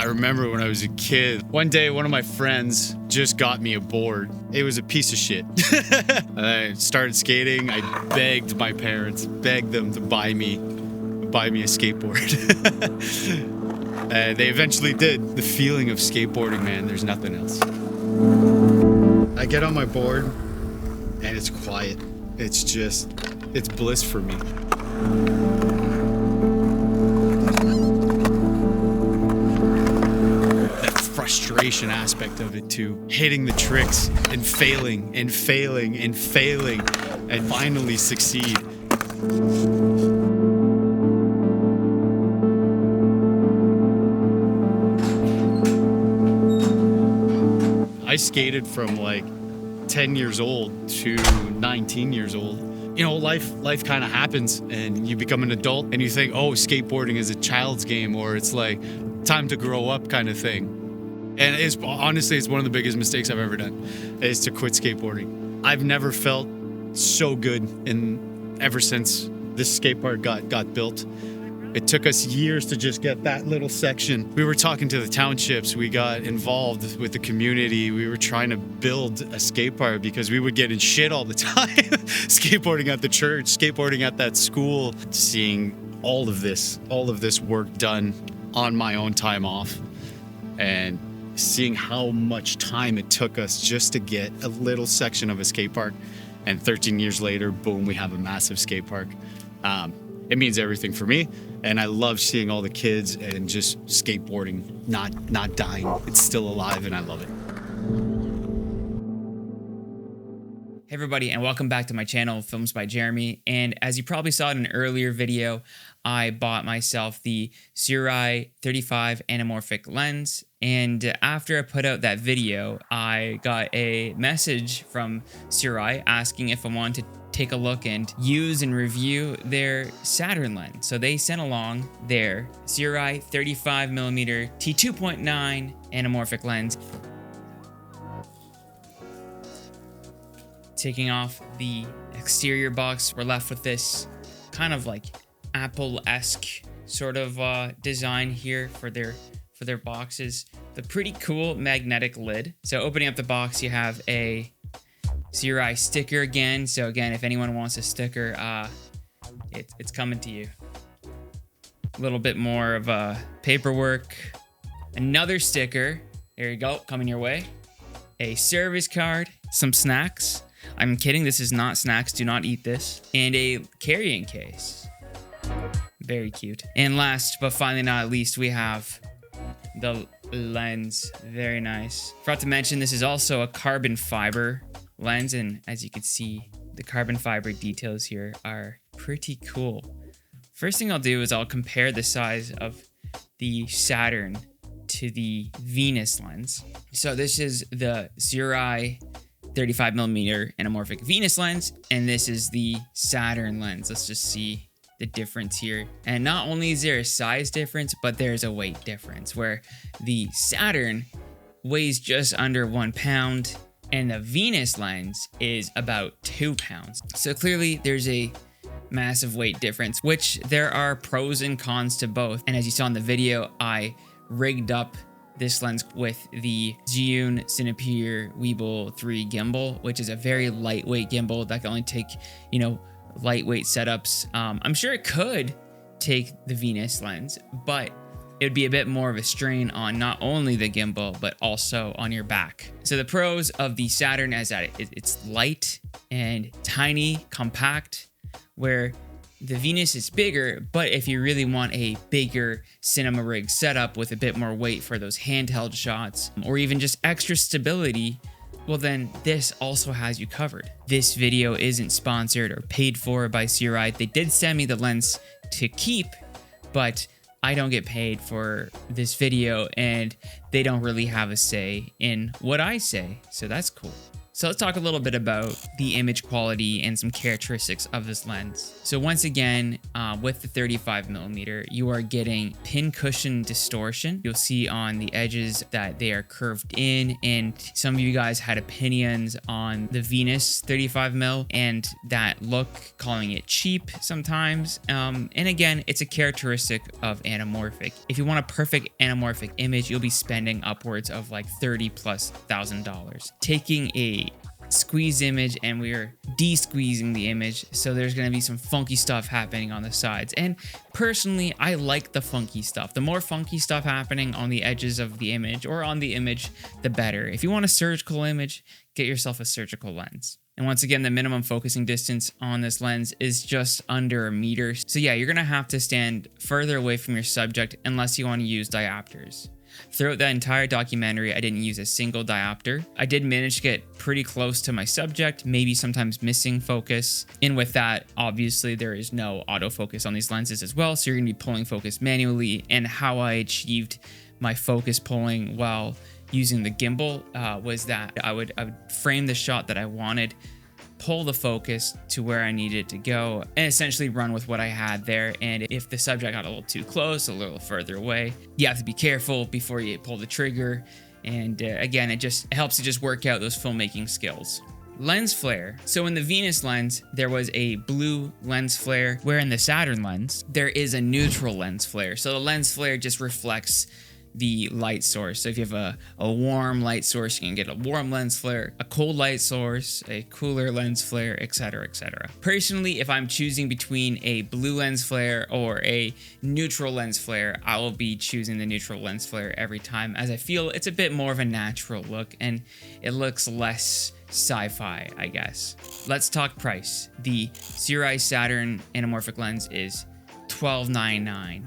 I remember when I was a kid, one day one of my friends just got me a board. It was a piece of shit. I started skating. I begged my parents, begged them to buy me a skateboard. They eventually did. The feeling of skateboarding, man, there's nothing else. I get on my board and it's quiet. It's bliss for me. That frustration aspect of it too. Hitting the tricks and failing and failing and failing and finally succeed. I skated from like 10 years old to 19 years old. You know, life kind of happens and you become an adult and you think, oh, skateboarding is a child's game, or it's like time to grow up kind of thing. And honestly, it's one of the biggest mistakes I've ever done, is to quit skateboarding. I've never felt so good ever since this skate park got built. It took us years to just get that little section. We were talking to the townships. We got involved with the community. We were trying to build a skate park because we would get in shit all the time. Skateboarding at the church, skateboarding at that school. Seeing all of this work done on my own time off, and seeing how much time it took us just to get a little section of a skate park. And 13 years later, boom, we have a massive skate park. It means everything for me, and I love seeing all the kids and just skateboarding not dying. It's still alive, and I love it. Hey everybody, and welcome back to my channel, Films by Jeremy. And as you probably saw in an earlier video, I bought myself the SIRUI 35 Anamorphic lens. And after I put out that video, I got a message from SIRUI asking if I wanted to take a look and use and review their Saturn lens. So they sent along their SIRUI 35mm t2.9 anamorphic lens. Taking off the exterior box, we're left with this kind of like Apple-esque sort of design here for their boxes. The pretty cool magnetic lid. So opening up the box, you have a SIRUI sticker again. So again, if anyone wants a sticker, it's coming to you. A little bit more of paperwork. Another sticker. There you go, coming your way. A service card, some snacks. I'm kidding, this is not snacks, do not eat this. And a carrying case. Very cute. And last, but finally not least, we have the lens. Very nice. Forgot to mention, this is also a carbon fiber lens, and as you can see, the carbon fiber details here are pretty cool. First thing I'll do is I'll compare the size of the Saturn to the Venus lens. So this is the SIRUI 35mm anamorphic Venus lens, and this is the Saturn lens. Let's just see the difference here. And not only is there a size difference, but there's a weight difference, where the Saturn weighs just under 1 pound and the Venus lens is about 2 pounds. So clearly there's a massive weight difference, which there are pros and cons to both. And as you saw in the video, I rigged up this lens with the Zhiyun Cinepure Weebill 3 gimbal, which is a very lightweight gimbal that can only take, lightweight setups. I'm sure it could take the Venus lens, but it would be a bit more of a strain on not only the gimbal, but also on your back. So the pros of the Saturn is that it's light and tiny, compact, where the Venus is bigger, but if you really want a bigger cinema rig setup with a bit more weight for those handheld shots, or even just extra stability, well then this also has you covered. This video isn't sponsored or paid for by SIRUI. They did send me the lens to keep, but I don't get paid for this video and they don't really have a say in what I say, so that's cool. So let's talk a little bit about the image quality and some characteristics of this lens. So once again, with the 35mm, you are getting pincushion distortion. You'll see on the edges that they are curved in, and some of you guys had opinions on the Venus 35mm and that look, calling it cheap sometimes. And again, it's a characteristic of anamorphic. If you want a perfect anamorphic image, you'll be spending upwards of like $30,000+. Taking a squeeze image and we're de-squeezing the image, so there's going to be some funky stuff happening on the sides, and personally I like the funky stuff. The more funky stuff happening on the edges of the image or on the image, the better. If you want a surgical image, get yourself a surgical lens. And once again, the minimum focusing distance on this lens is just under 1 meter. So yeah, you're gonna have to stand further away from your subject unless you want to use diopters. Throughout that entire documentary, I didn't use a single diopter. I did manage to get pretty close to my subject, maybe sometimes missing focus. And with that, obviously there is no autofocus on these lenses as well, so you're gonna be pulling focus manually. And how I achieved my focus pulling while using the gimbal was that I would frame the shot that I wanted, pull the focus to where I needed it to go, and essentially run with what I had there. And if the subject got a little too close, a little further away, you have to be careful before you pull the trigger. And again, it helps to just work out those filmmaking skills. Lens flare. So in the Venus lens, there was a blue lens flare, where in the Saturn lens, there is a neutral lens flare. So the lens flare just reflects the light source. So if you have a warm light source, you can get a warm lens flare, a cold light source, a cooler lens flare, etc., etc. Personally, if I'm choosing between a blue lens flare or a neutral lens flare, I will be choosing the neutral lens flare every time, as I feel it's a bit more of a natural look and it looks less sci-fi, I guess. Let's talk price. The SIRUI Saturn anamorphic lens is $12.99,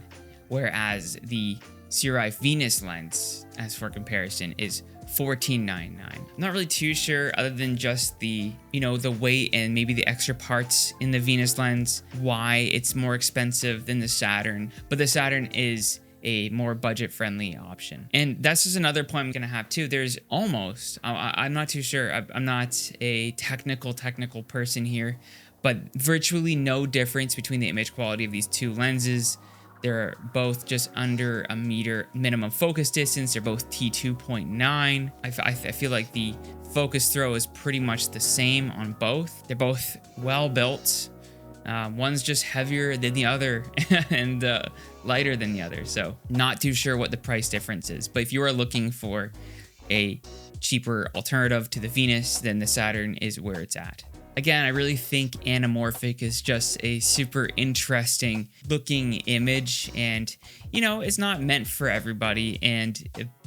whereas the SIRUI Venus lens, as for comparison, is $14.99. I'm not really too sure, other than just the weight and maybe the extra parts in the Venus lens, why it's more expensive than the Saturn. But the Saturn is a more budget-friendly option. And that's just another point I'm gonna have too. There's almost, I'm not too sure, I'm not a technical person here, but virtually no difference between the image quality of these two lenses. They're both just under 1 meter minimum focus distance. They're both T2.9. I feel like the focus throw is pretty much the same on both. They're both well built. One's just heavier than the other and lighter than the other. So not too sure what the price difference is. But if you are looking for a cheaper alternative to the Venus, then the Saturn is where it's at. Again, I really think anamorphic is just a super interesting looking image, and it's not meant for everybody, and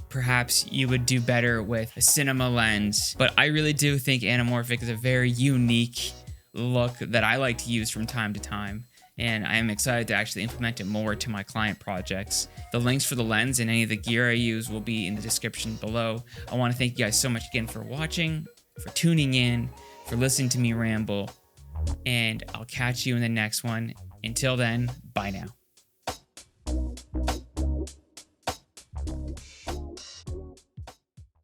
perhaps you would do better with a cinema lens. But I really do think anamorphic is a very unique look that I like to use from time to time, and I am excited to actually implement it more to my client projects. The links for the lens and any of the gear I use will be in the description below. I want to thank you guys so much again for watching, for tuning in, for listening to me ramble, and I'll catch you in the next one. Until then, bye now.